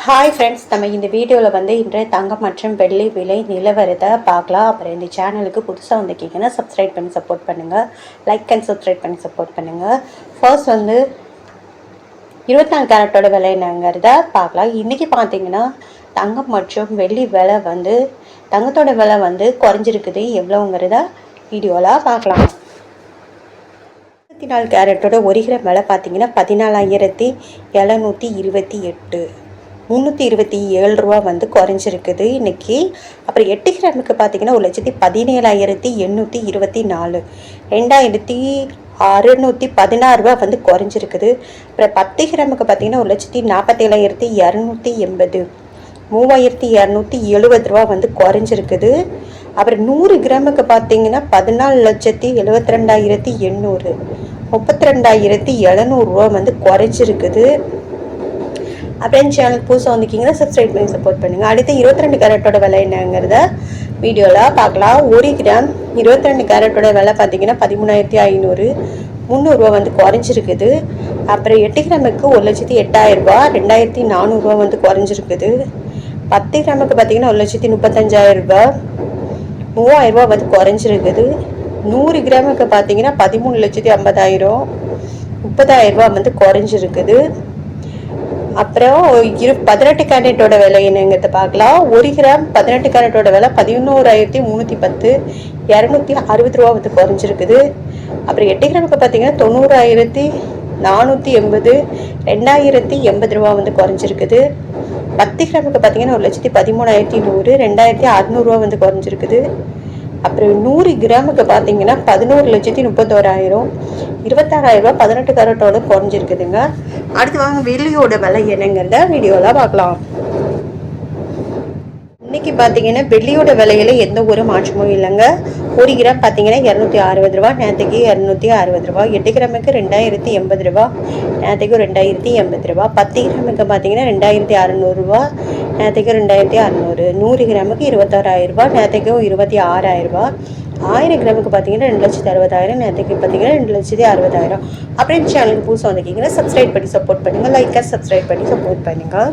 Hi friends, நம்ம இந்த வீடியோவில் வந்து இன்றைய தங்கம் மற்றும் வெள்ளி விலை நிலவரத்தை பார்க்கலாம். அப்புறம் இந்த சேனலுக்கு புதுசாக வந்திருக்கீங்கன்னா சப்ஸ்கிரைப் பண்ணி சப்போர்ட் பண்ணுங்கள், லைக் அண்ட் சப்ஸ்கிரைப் பண்ணி சப்போர்ட் பண்ணுங்கள். ஃபர்ஸ்ட் வந்து 24 கேரட்டோட விலை என்னங்கிறத பார்க்கலாம். இன்றைக்கி பார்த்தீங்கன்னா தங்கம் மற்றும் வெள்ளி விலை வந்து தங்கத்தோட விலை வந்து குறைஞ்சிருக்குது. எவ்வளோங்கிறத வீடியோவில் பார்க்கலாம். 24 கேரட்டோட 1 கிராம் விலை பார்த்தீங்கன்னா 14,728, 327 ரூபா வந்து குறைஞ்சிருக்குது இன்றைக்கி. அப்புறம் 8 கிராமுக்கு பார்த்தீங்கன்னா 1,17,824, 2,616 ரூபா வந்து குறைஞ்சிருக்குது. அப்புறம் 10 கிராமுக்கு பார்த்தீங்கன்னா 1,47,280, 3,270 ரூபா வந்து குறைஞ்சிருக்குது. அப்புறம் 100 கிராமுக்கு பார்த்தீங்கன்னா 14,72,800, 32,700 ரூபா வந்து குறைஞ்சிருக்குது. அப்புறம் சேனல் புதுசாக வந்துக்கிங்கன்னா சப்ஸ்கிரைப் பண்ணி சப்போர்ட் பண்ணுங்கள். அடுத்து 22 கேரட்டோட விலை என்னங்கிறத வீடியோவில் பார்க்கலாம். 1 கிராம் 22 கேரட்டோட விலை பார்த்தீங்கன்னா 13,500, 300 ரூபா வந்து குறைஞ்சிருக்குது. அப்புறம் 8 கிராமுக்கு 1,08,000 ரூபா, 2,400 ரூபா வந்து குறைஞ்சிருக்குது. 10 கிராமுக்கு பார்த்தீங்கன்னா 1,35,000 ரூபா, 3,000 ரூபா வந்து குறைஞ்சிருக்குது. 100 கிராமுக்கு பார்த்தீங்கன்னா 13,50,000, 30,000 ரூபா வந்து குறைஞ்சிருக்குது. அப்புறம் 18 கேரட்டோட விலை என்னங்கிறத பார்க்கலாம். 1 கிராம் 18 கேரட்டோட விலை 11,310, 260 ரூபா வந்து குறைஞ்சிருக்குது. அப்புறம் 8 கிராமுக்கு பார்த்தீங்கன்னா 90,480, 2,080 ரூபா வந்து குறைஞ்சிருக்குது. 10 கிராமுக்கு பார்த்தீங்கன்னா 1,13,100, 2,600 ரூபா வந்து குறைஞ்சிருக்குது. அப்புறம் 100 கிராமுக்கு பார்த்தீங்கன்னா 11,31,000, 26,000 ரூபா 18 கேரட்டோட குறைஞ்சிருக்குதுங்க. அடுத்து வாங்க வெள்ளியோட விலை என்னங்கிறத வீடியோவில் பார்க்கலாம். இன்றைக்கி பார்த்தீங்கன்னா வெள்ளியோட விலையில் எந்த ஒரு மாற்றமும் இல்லைங்க. 1 கிராம் பார்த்தீங்கன்னா 260 ரூபா, நேற்றுக்கு 260 ரூபா. 8 கிராமுக்கு 2,080 ரூபா, நேற்றுக்கு 2,080 ரூபா. 10 கிராமுக்கு பார்த்தீங்கன்னா 2,600 ரூபா, நேற்றுக்கு 2,600. 100 கிராமுக்கு 26,000 ரூபா, நேற்றுக்கு 26,000 ரூபா. 1000 கிராமுக்கு பார்த்தீங்கன்னா 2,60,000, நேற்றுக்கு பார்த்தீங்கன்னா 2,60,000. அப்புறம் இந்த சேனலுக்கு புதுசாக வந்துக்கிங்கன்னா சப்ஸ்கிரைப் பண்ணி சப்போர்ட் பண்ணுங்கள், லைக்காக சப்ஸ்கிரைப் பண்ணி சப்போர்ட் பண்ணுங்கள்.